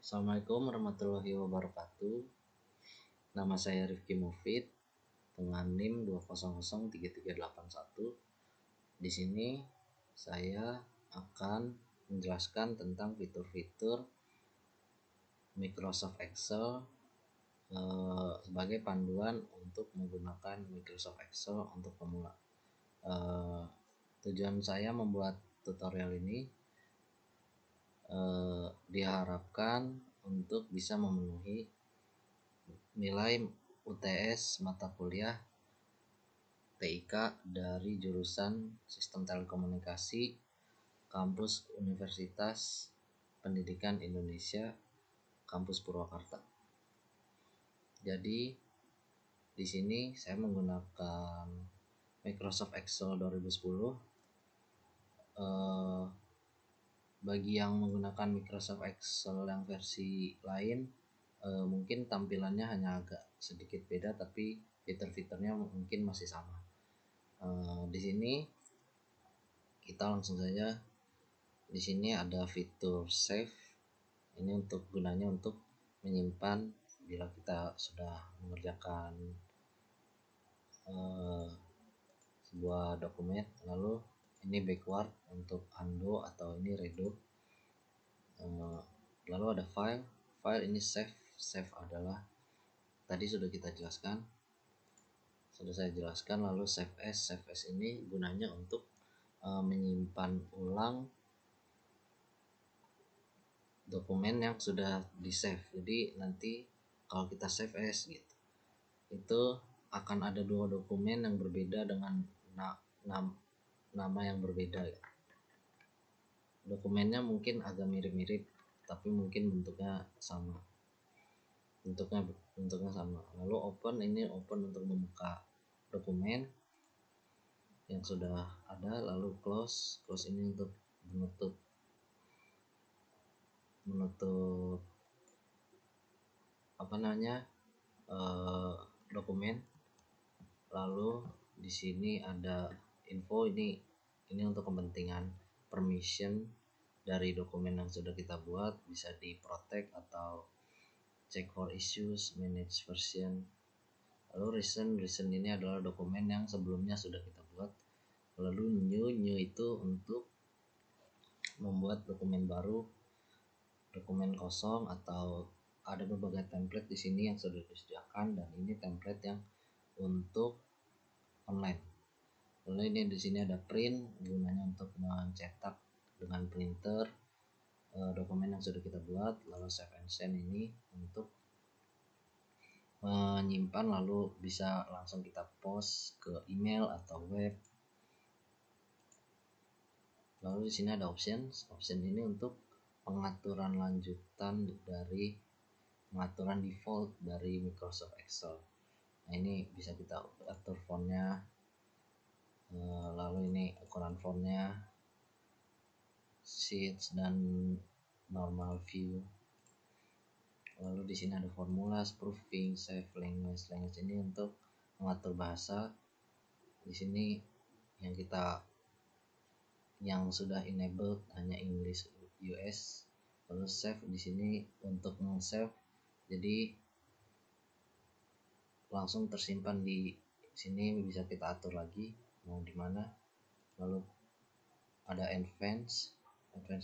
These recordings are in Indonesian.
Assalamualaikum warahmatullahi wabarakatuh. Nama saya Rifki Mufid dengan NIM 2003381. Di sini saya akan menjelaskan tentang fitur-fitur Microsoft Excel sebagai panduan untuk menggunakan Microsoft Excel untuk pemula. Tujuan saya membuat tutorial ini diharapkan untuk bisa memenuhi nilai UTS mata kuliah TIK dari jurusan Sistem Telekomunikasi Kampus Universitas Pendidikan Indonesia Kampus Purwakarta. Jadi di sini saya menggunakan Microsoft Excel 2010. Bagi yang menggunakan Microsoft Excel yang versi lain, mungkin tampilannya hanya agak sedikit beda, tapi fitur-fiturnya mungkin masih sama. Di sini kita langsung saja. Di sini ada fitur save. Ini gunanya untuk menyimpan bila kita sudah mengerjakan sebuah dokumen. Lalu ini backward untuk undo atau ini redo. Lalu ada file ini save adalah tadi sudah kita jelaskan, sudah saya jelaskan. Lalu save as ini gunanya untuk menyimpan ulang dokumen yang sudah di save. Jadi nanti kalau kita save as gitu, itu akan ada dua dokumen yang berbeda dengan nama yang berbeda ya. Dokumennya mungkin agak mirip-mirip, tapi mungkin bentuknya sama. Bentuknya sama. Lalu open untuk membuka dokumen yang sudah ada. Lalu close ini untuk menutup dokumen. Lalu di sini ada info, ini untuk kepentingan permission dari dokumen yang sudah kita buat, bisa di protect atau check for issues, manage version. Lalu recent ini adalah dokumen yang sebelumnya sudah kita buat. Lalu new itu untuk membuat dokumen baru, dokumen kosong, atau ada berbagai template di sini yang sudah disediakan, dan ini template yang untuk online. Lalu ini di sini ada print, gunanya untuk mencetak dengan printer dokumen yang sudah kita buat. Lalu save and send ini untuk menyimpan, lalu bisa langsung kita post ke email atau web. Lalu di sini ada option ini untuk pengaturan lanjutan dari pengaturan default dari Microsoft Excel. Nah, ini bisa kita atur fontnya, lalu ini ukuran fontnya, sheets dan normal view. Lalu di sini ada formula, proofing, save, language ini untuk mengatur bahasa. Di sini yang sudah enabled hanya English US. Lalu save di sini untuk save, jadi langsung tersimpan di sini, bisa kita atur lagi mau di mana. Lalu ada advance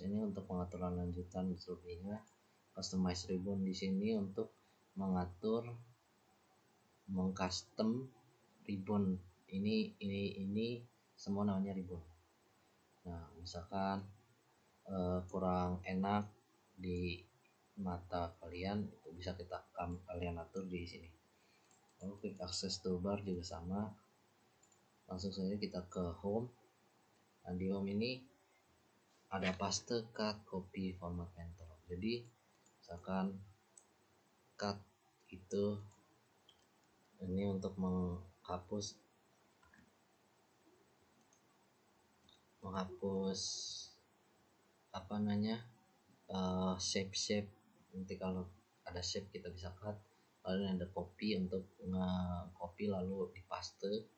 ini untuk pengaturan lanjutan selebihnya. Customize ribbon di sini untuk mengatur mengcustom ribbon. Ini semua namanya ribbon. Nah, misalkan kurang enak di mata kalian, itu bisa kalian atur di sini. Lalu quick access toolbar juga sama. Langsung saja kita ke home. Nah, di home ini ada paste, cut, copy, format, enter. Jadi misalkan cut itu ini untuk menghapus shape. Nanti kalau ada shape kita bisa cut. Lalu ada copy untuk nge-copy lalu dipaste.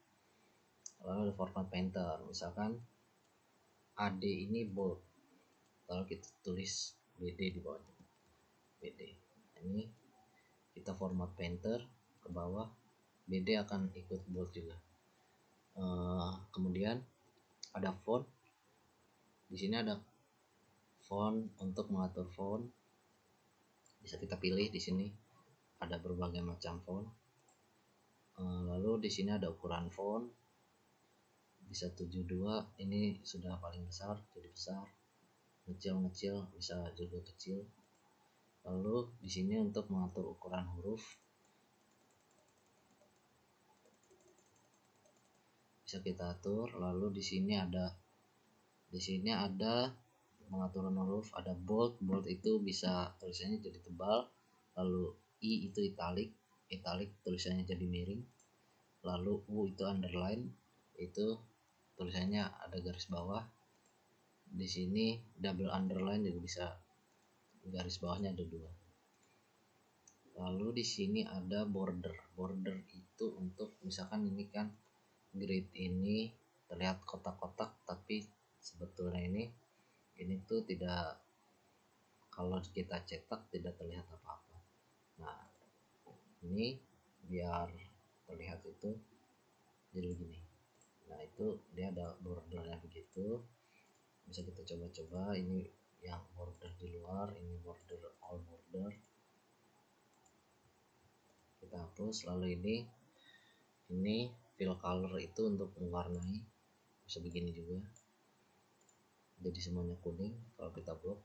Lalu ada format painter, misalkan AD ini bold, lalu kita tulis BD di bawahnya. BD. Ini kita format painter ke bawah, BD akan ikut bold juga. Kemudian ada font. Di sini ada font. Untuk mengatur font bisa kita pilih. Di sini ada berbagai macam font. Lalu di sini ada ukuran font, bisa 72. Ini sudah paling besar, jadi besar. Kecil bisa juga kecil. Lalu di sini untuk mengatur ukuran huruf bisa kita atur. Lalu di sini ada pengaturan huruf, ada bold. Bold itu bisa tulisannya jadi tebal. Lalu I itu italic tulisannya jadi miring. Lalu U itu underline, itu tulisannya ada garis bawah. Di sini double underline juga bisa, garis bawahnya ada 2. Lalu di sini ada border. Border itu untuk misalkan ini kan grid ini terlihat kotak-kotak, tapi sebetulnya ini tuh tidak, kalau kita cetak tidak terlihat apa-apa. Nah, ini biar terlihat itu jadi begini. Nah, itu dia ada bordernya begitu. Bisa kita coba-coba. Ini yang border di luar, ini border, all border. Kita hapus. Lalu ini fill color itu untuk mewarnai, bisa begini juga, jadi semuanya kuning kalau kita blok.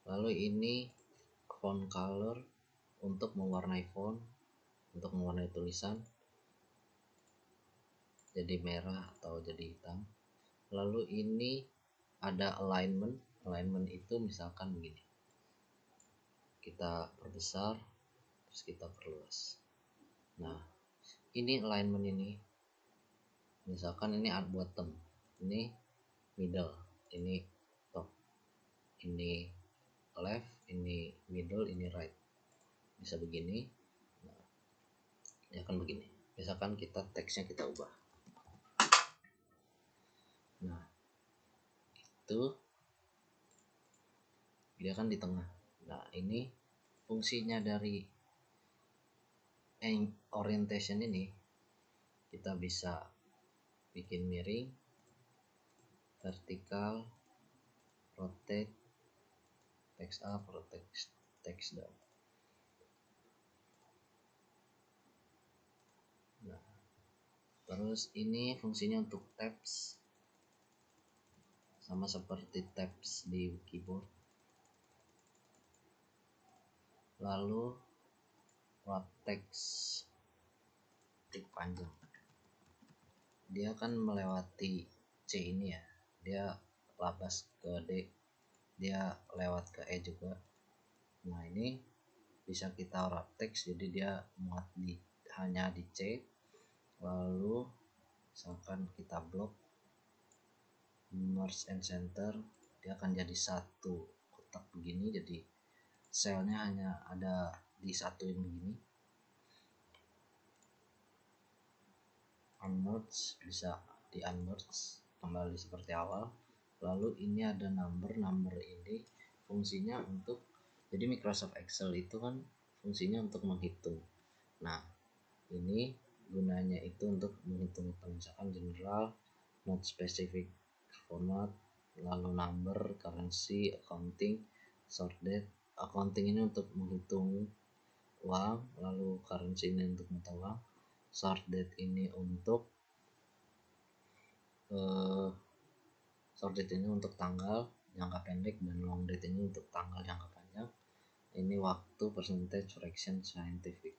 Lalu ini font color untuk mewarnai font, untuk mewarnai tulisan jadi merah atau jadi hitam. Lalu ini ada alignment. Alignment itu misalkan begini, kita perbesar terus kita perluas. Nah, ini alignment ini misalkan ini bottom, ini middle, ini top, ini left, ini middle, ini right, bisa begini. Nah, ya kan begini. Misalkan kita teksnya kita ubah. Nah, itu dia kan di tengah. Nah, ini fungsinya dari orientation ini, kita bisa bikin miring, vertikal, rotate, text up, rotate, text down. Nah, terus ini fungsinya untuk tabs, sama seperti tabs di keyboard. Lalu wrap text, tik panjang, dia kan melewati C ini ya, dia labas ke D, dia lewat ke E juga. Nah, ini bisa kita wrap text, jadi dia muat hanya di C. Lalu misalkan kita blok merge and center, dia akan jadi satu kotak begini, jadi selnya hanya ada di satu yang begini. Unmerge, bisa di unmerge kembali seperti awal. Lalu ini ada number ini fungsinya untuk, jadi Microsoft Excel itu kan fungsinya untuk menghitung. Nah, ini gunanya itu untuk menghitung misalkan general, not specific format, lalu number, currency, accounting, sort date. Accounting ini untuk menghitung uang, lalu currency ini untuk mata uang, sort date ini untuk short date ini untuk tanggal jangka pendek, dan long date ini untuk tanggal jangka panjang. Ini waktu, percentage, fraction, scientific.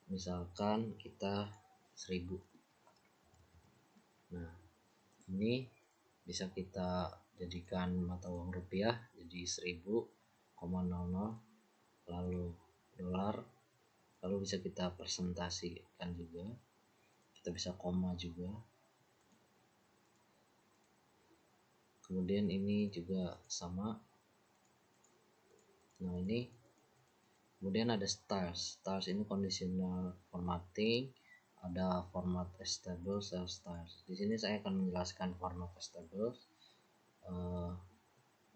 Misalkan kita 1000. Nah, ini bisa kita jadikan mata uang rupiah jadi 1000,00, lalu dolar. Lalu bisa kita presentasikan juga, kita bisa koma juga. Kemudian ini juga sama. Nah, ini kemudian ada styles ini conditional formatting, ada format stable, cell styles. Di sini saya akan menjelaskan format stable.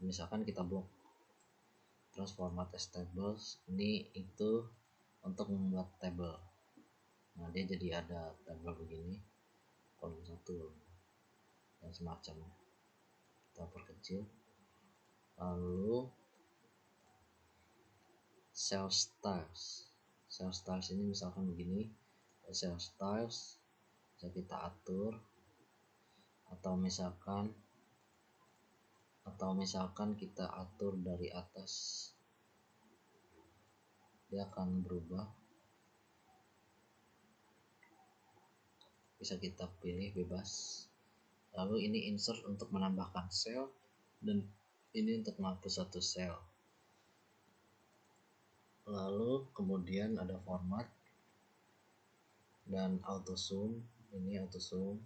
Misalkan kita blok terus format as tables ini itu untuk membuat table. Nah dia jadi ada table begini, kolom 1 dan semacamnya. Kita perkecil. Lalu cell styles ini misalkan begini, cell styles bisa kita atur, atau misalkan kita atur dari atas, dia akan berubah. Bisa kita pilih bebas. Lalu ini insert untuk menambahkan sel, dan ini untuk menghapus satu sel. Lalu kemudian ada format dan auto zoom. Ini auto zoom,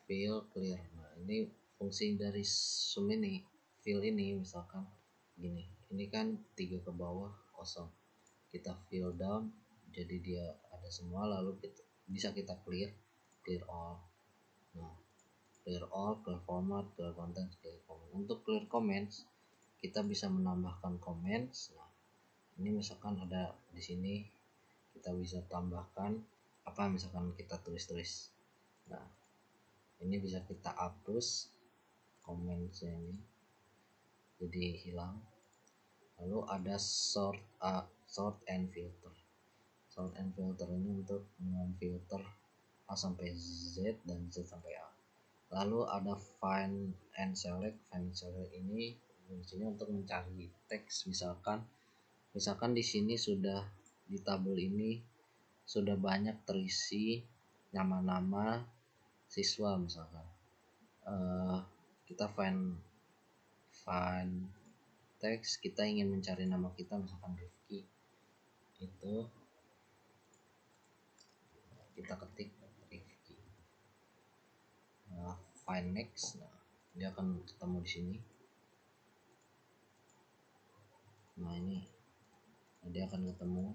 fill, clear. Nah ini fungsi dari zoom ini, fill ini misalkan gini, ini kan 3 ke bawah kosong, kita fill down jadi dia ada semua. Lalu bisa kita clear all. Nah clear all, clear format, clear content, clear comment. Untuk clear comments kita bisa menambahkan comments. Nah ini misalkan ada di sini, kita bisa tambahkan apa, misalkan kita tulis. Nah ini bisa kita hapus commentsnya ini jadi hilang. Lalu ada sort and filter. Sort and filter ini untuk memfilter A sampai Z dan Z sampai A. Lalu ada find and select. Ini fungsinya untuk mencari teks. Misalkan di sini sudah, di tabel ini sudah banyak terisi nama-nama siswa misalkan. Kita find teks, kita ingin mencari nama kita misalkan Rifki, itu kita ketik Rifki. Nah, find next, nah dia akan ketemu di sini. Nah ini dia akan ketemu.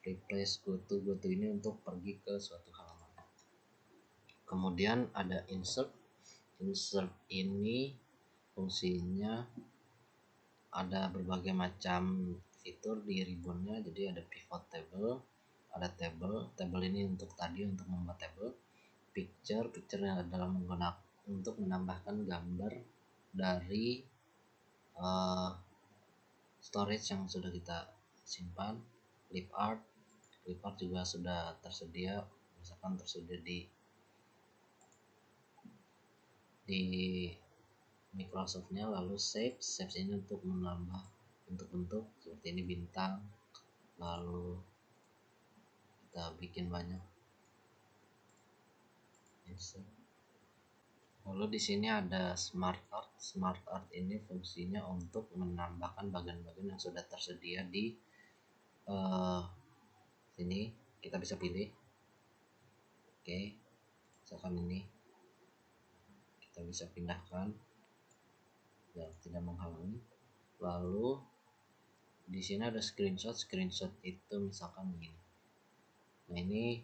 Replace go to ini untuk pergi ke suatu halaman. Kemudian ada insert ini fungsinya ada berbagai macam fitur di ribbonnya. Jadi ada pivot table, ada table ini untuk membuat table. Picture yang dalam menggunakan untuk menambahkan gambar dari storage yang sudah kita simpan. Clip art juga sudah tersedia, misalkan tersedia di Microsoftnya. Lalu shapes ini untuk menambah bentuk-bentuk seperti ini, bintang. Lalu kita bikin banyak insert. Lalu di sini ada smart art ini fungsinya untuk menambahkan bagian-bagian yang sudah tersedia di sini. Kita bisa pilih, oke, misalkan ini kita bisa pindahkan ya, tidak menghalangi. Lalu di sini ada screenshot itu misalkan begini. Nah ini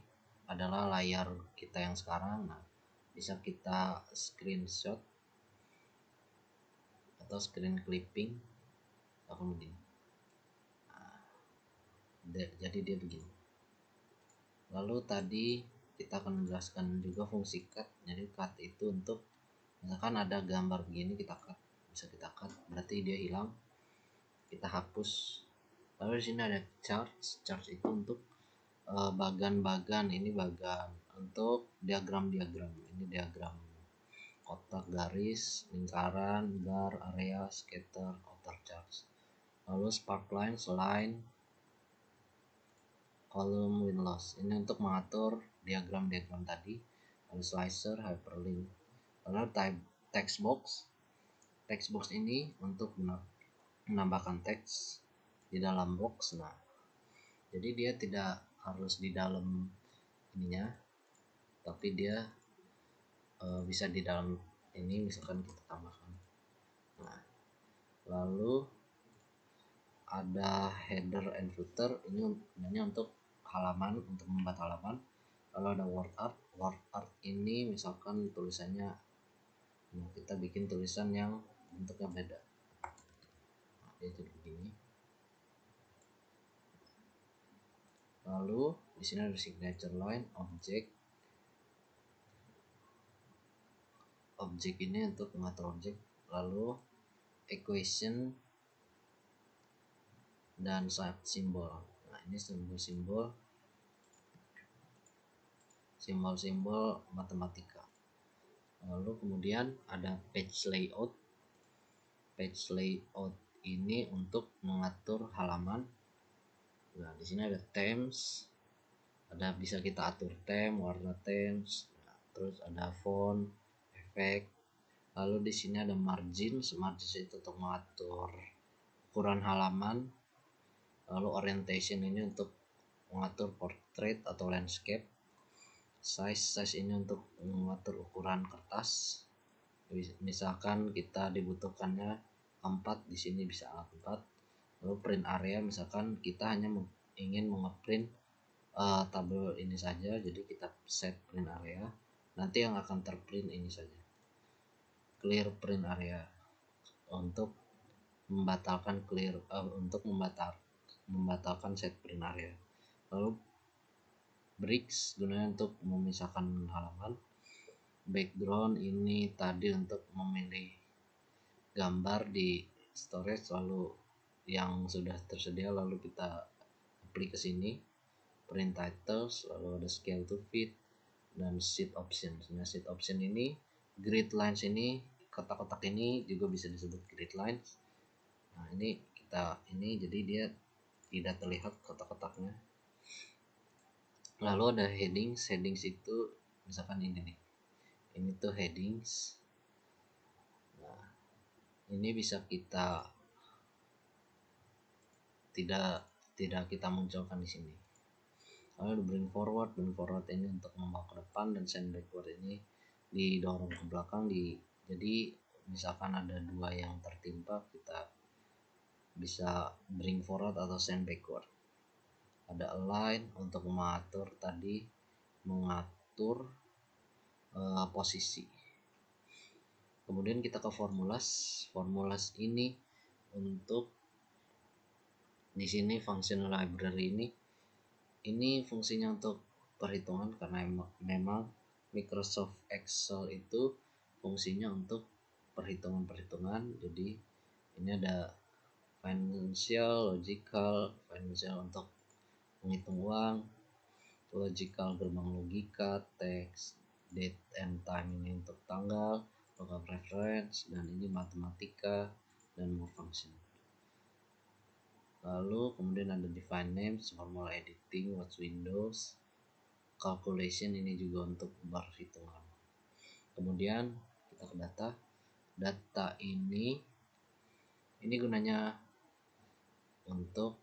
adalah layar kita yang sekarang. Nah bisa kita screenshot atau screen clipping akan begini. Nah, jadi dia begini. Lalu tadi kita akan menjelaskan juga fungsi cut. Jadi cut itu untuk misalkan ada gambar begini, kita cut, bisa kita cut, berarti dia hilang, kita hapus. Lalu di sini ada charts itu untuk bagan, ini bagan untuk diagram, ini diagram kotak, garis, lingkaran, bar, area, scatter, outer charts. Lalu sparkline, line, column, win loss, ini untuk mengatur diagram tadi. Lalu slicer, hyperlink. Lalu type text box ini untuk menambahkan teks di dalam box. Nah jadi dia tidak harus di dalam ininya, tapi dia bisa di dalam ini, misalkan kita tambahkan. Nah lalu ada header and footer, ini untuk halaman, untuk membuat halaman. Lalu ada word art ini misalkan tulisannya Nah, kita bikin tulisan yang bentuknya beda. Nah, dia jadi begini. Lalu di sini ada signature line, objek ini untuk mengatur objek, lalu equation dan simbol. Nah, ini simbol matematika. Lalu kemudian ada page layout. Page layout ini untuk mengatur halaman. Nah, di sini ada themes, ada bisa kita atur theme, warna themes, terus ada font, efek. Lalu di sini ada margin itu untuk mengatur ukuran halaman. Lalu orientation ini untuk mengatur portrait atau landscape. Size ini untuk mengatur ukuran kertas. Misalkan kita dibutuhkannya A4, di sini bisa A4. Lalu print area, misalkan kita hanya ingin mengeprint tabel ini saja, jadi kita set print area. Nanti yang akan terprint ini saja. Clear print area untuk membatalkan membatalkan set print area. Lalu bricks gunanya untuk memisahkan halaman. Background ini tadi untuk memilih gambar di storage, lalu yang sudah tersedia lalu kita klik ke sini. Print titles, lalu ada scale to fit dan sheet options. Nah, sheet option ini, grid lines ini, kotak-kotak ini juga bisa disebut grid lines. Nah, ini jadi dia tidak terlihat kotak-kotaknya. Lalu ada headings itu misalkan ini nih, ini tuh headings. Nah, ini bisa kita tidak kita munculkan di sini. Lalu bring forward ini untuk membawa ke depan, dan send backward ini didorong ke belakang. Jadi misalkan ada dua yang tertimpa, kita bisa bring forward atau send backward. Ada align untuk mengatur posisi. Kemudian kita ke formulas ini untuk di sini function library ini fungsinya untuk perhitungan, karena memang Microsoft Excel itu fungsinya untuk perhitungan. Jadi ini ada financial untuk menghitung uang, logical gerbang logika, text, date and time ini untuk tanggal, lookup reference, dan ini matematika dan more function. Lalu kemudian ada define names, formula editing, watch windows, calculation ini juga untuk perhitungan. Kemudian kita ke data ini gunanya untuk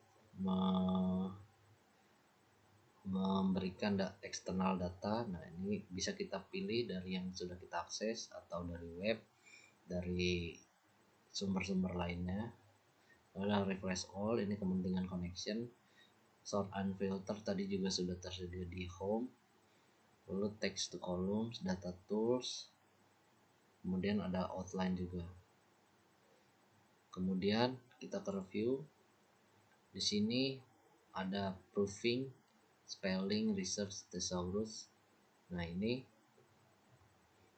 memberikan eksternal data. Nah, ini bisa kita pilih dari yang sudah kita akses atau dari web, dari sumber-sumber lainnya. Lalu refresh all ini kepentingan connection. Sort and filter tadi juga sudah tersedia di home. Lalu text to columns, data tools, kemudian ada outline juga. Kemudian kita ke review. Di sini ada proofing, spelling, research, thesaurus. Nah, ini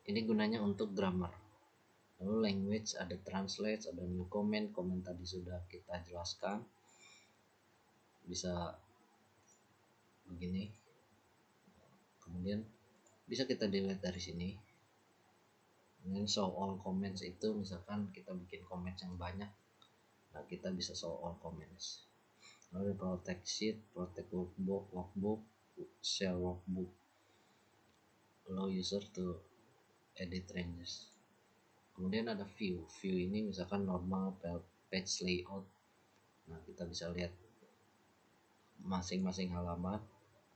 gunanya untuk grammar. Lalu language ada translate, ada new comment tadi sudah kita jelaskan. Bisa begini. Kemudian bisa kita delete dari sini. Kemudian show all comments itu misalkan kita bikin comments yang banyak, nah kita bisa show all comments. Lalu protect sheet, protect workbook, share workbook, allow user to edit ranges. Kemudian ada view ini misalkan normal page layout. Nah, kita bisa lihat masing-masing halaman,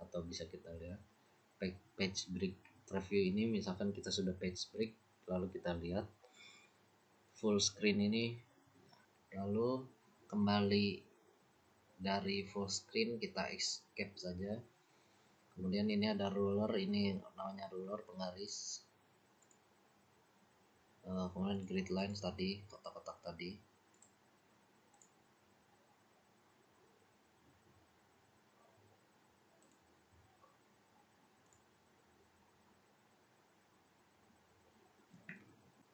atau bisa kita lihat page break preview ini misalkan kita sudah page break, lalu kita lihat full screen ini, lalu kembali dari full screen kita escape saja. Kemudian ini ada ruler, ini namanya ruler penggaris. kemudian grid lines tadi, kotak-kotak tadi.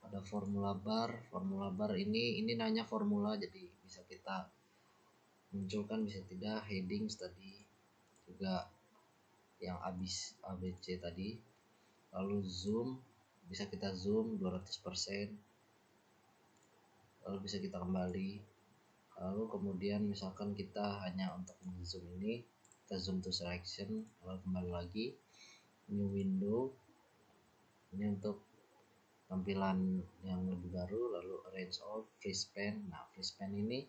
Ada formula bar ini nanya formula, jadi bisa kita munculkan bisa tidak headings tadi, juga yang abis ABC tadi. Lalu zoom, bisa kita zoom 200%, lalu bisa kita kembali. Lalu kemudian misalkan kita hanya untuk zoom ini, kita zoom to selection, lalu kembali lagi, new window, ini untuk tampilan yang lebih baru. Lalu arrange all, free span. Nah, free span ini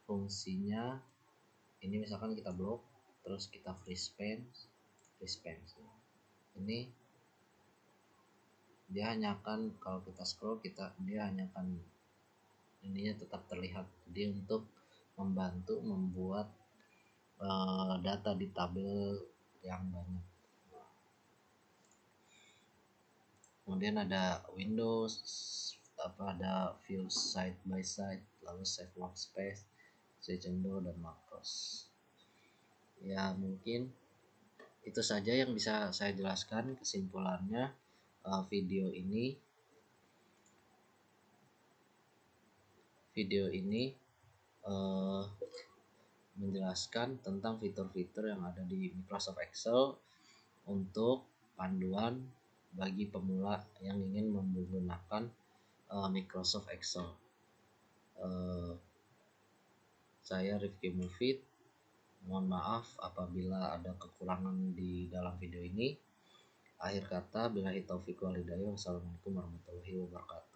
fungsinya ini misalkan kita blok terus kita free span. Ini dia hanya akan, kalau kita scroll dia hanya akan ininya tetap terlihat. Jadi untuk membantu membuat data di tabel yang banyak. Kemudian ada Windows, ada view side by side, lalu save workspace, switch window, dan macros. Ya, mungkin itu saja yang bisa saya jelaskan. Kesimpulannya, video ini menjelaskan tentang fitur-fitur yang ada di Microsoft Excel untuk panduan bagi pemula yang ingin menggunakan Microsoft Excel. Saya Rifki Mufid, mohon maaf apabila ada kekurangan di dalam video ini. Akhir kata, billahi taufiq wal hidayah. Wassalamualaikum warahmatullahi wabarakatuh.